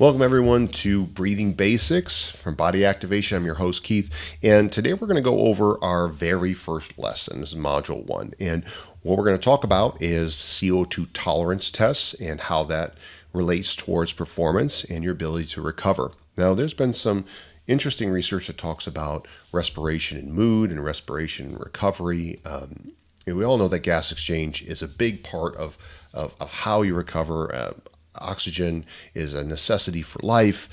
Welcome everyone to Breathing Basics from Body Activation. I'm your host Keith, and today we're going to go over our very first lesson. This is Module 1, and what we're going to talk about is CO2 tolerance tests and how that relates towards performance and your ability to recover. Now, there's been some interesting research that talks about respiration and mood and respiration and recovery. And we all know that gas exchange is a big part of how you recover. Oxygen is a necessity for life.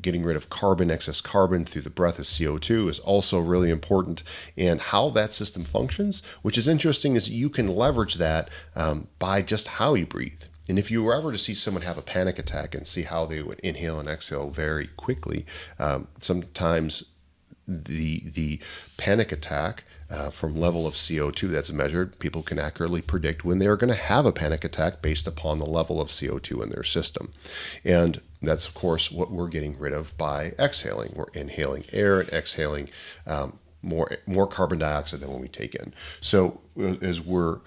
Getting rid of carbon, excess carbon through the breath as CO2 is also really important. And how that system functions, which is interesting, is you can leverage that by just how you breathe. And if you were ever to see someone have a panic attack and see how they would inhale and exhale very quickly, sometimes the panic attack from level of CO2 that's measured, people can accurately predict when they're going to have a panic attack based upon the level of CO2 in their system. And that's, of course, what we're getting rid of by exhaling. We're inhaling air and exhaling more carbon dioxide than when we take in. So as we're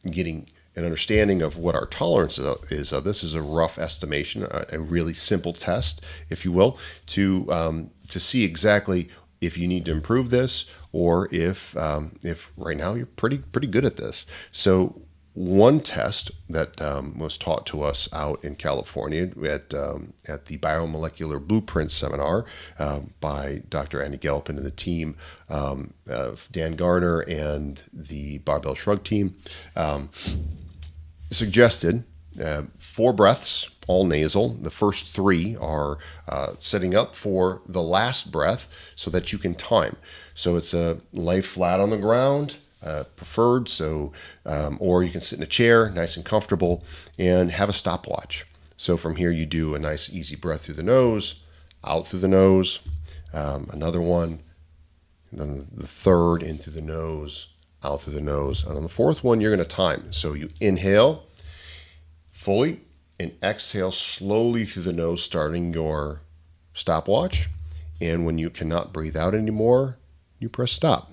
getting an understanding of what our tolerance is of this is a rough estimation, a really simple test, if you will, to see exactly if you need to improve this or if right now you're pretty good at this. So one test that was taught to us out in California at the Biomolecular Blueprint Seminar by Dr. Andy Galpin and the team of Dan Garner and the Barbell Shrug team suggested 4 breaths, all nasal. The first 3 are setting up for the last breath so that you can time. So it's lay flat on the ground, preferred. So, or you can sit in a chair, nice and comfortable, and have a stopwatch. So from here, you do a nice easy breath through the nose, out through the nose, another one, and then the third in through the nose, out through the nose. And on the fourth one, you're going to time. So you inhale fully and exhale slowly through the nose, starting your stopwatch. And when you cannot breathe out anymore, you press stop.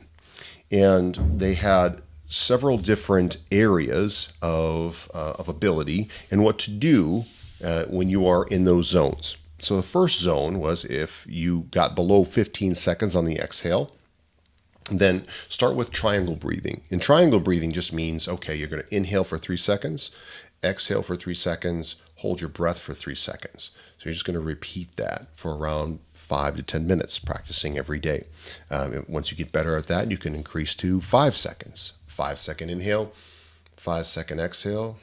And they had several different areas of ability and what to do when you are in those zones. So the first zone was if you got below 15 seconds on the exhale, then start with triangle breathing. And triangle breathing just means, okay, you're going to inhale for 3 seconds, exhale for 3 seconds, hold your breath for 3 seconds. So you're just going to repeat that for around 5 to 10 minutes, practicing every day. Once you get better at that, you can increase to 5 seconds. 5-second inhale, 5-second exhale,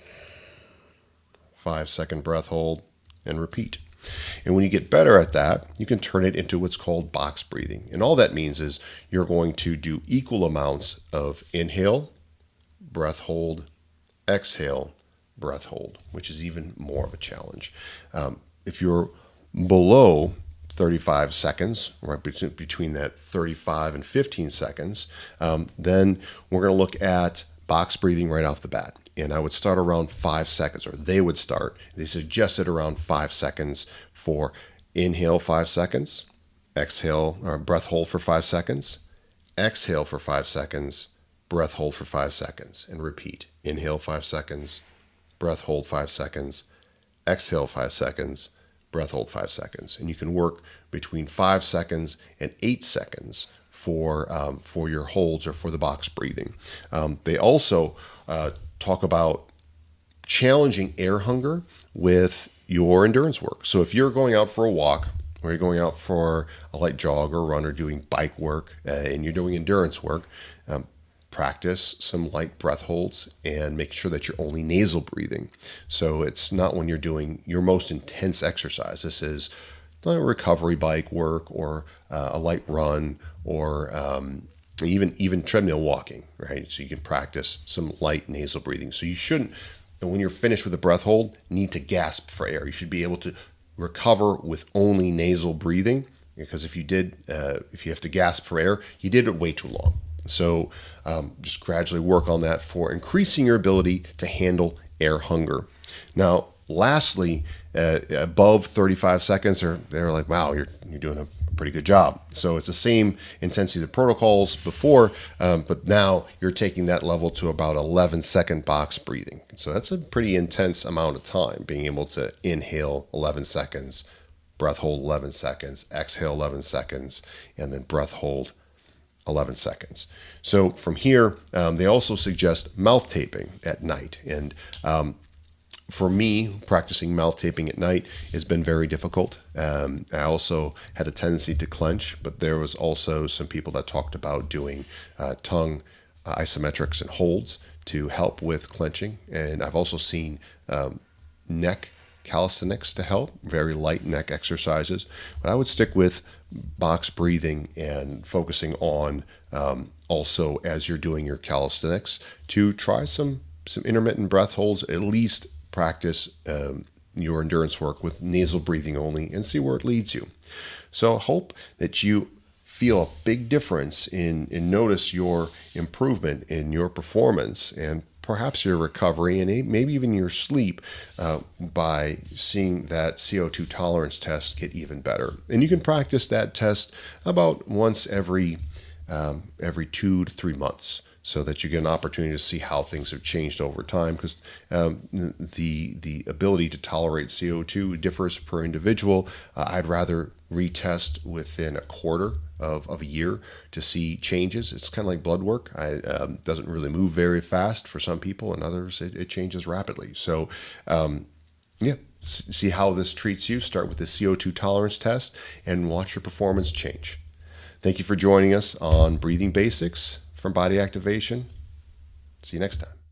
5-second breath hold, and repeat. And when you get better at that, you can turn it into what's called box breathing. And all that means is you're going to do equal amounts of inhale, breath hold, exhale, breath hold, which is even more of a challenge. If you're below 35 seconds, right between that 35 and 15 seconds, then we're going to look at box breathing right off the bat. And I would start around 5 seconds, or they suggested around 5 seconds for inhale 5 seconds, exhale, or breath hold for 5 seconds, exhale for 5 seconds, breath hold for 5 seconds, and repeat. Inhale 5 seconds, breath hold 5 seconds, exhale 5 seconds, breath hold 5 seconds. And you can work between 5 seconds and 8 seconds for your holds or for the box breathing. They also talk about challenging air hunger with your endurance work. So if you're going out for a walk, or you're going out for a light jog or run, or doing bike work, and you're doing endurance work, practice some light breath holds and make sure that you're only nasal breathing. So it's not when you're doing your most intense exercise. This is a recovery bike work, or a light run, or even treadmill walking, right? So you can practice some light nasal breathing. So you shouldn't, and when you're finished with the breath hold, need to gasp for air. You should be able to recover with only nasal breathing, because if you have to gasp for air, you did it way too long. So just gradually work on that for increasing your ability to handle air hunger. Now, lastly, above 35 seconds, they're like, wow, you're doing a pretty good job. So it's the same intensity of protocols before, but now you're taking that level to about 11-second box breathing. So that's a pretty intense amount of time, being able to inhale 11 seconds, breath hold 11 seconds, exhale 11 seconds, and then breath hold 11 seconds. So from here, they also suggest mouth taping at night. And for me, practicing mouth taping at night has been very difficult. I also had a tendency to clench, but there was also some people that talked about doing tongue isometrics and holds to help with clenching. And I've also seen neck calisthenics to help, very light neck exercises. But I would stick with box breathing and focusing on also as you're doing your calisthenics to try some intermittent breath holds, at least practice your endurance work with nasal breathing only and see where it leads you. So I hope that you feel a big difference and notice your improvement in your performance and perhaps your recovery and maybe even your sleep by seeing that CO2 tolerance test get even better. And you can practice that test about once every 2 to 3 months, so that you get an opportunity to see how things have changed over time, because the ability to tolerate CO2 differs per individual. I'd rather retest within a quarter of a year to see changes. It's kind of like blood work. It doesn't really move very fast for some people, and others it changes rapidly. So see how this treats you. Start with the CO2 tolerance test and watch your performance change. Thank you for joining us on Breathing Basics from Body Activation. See you next time.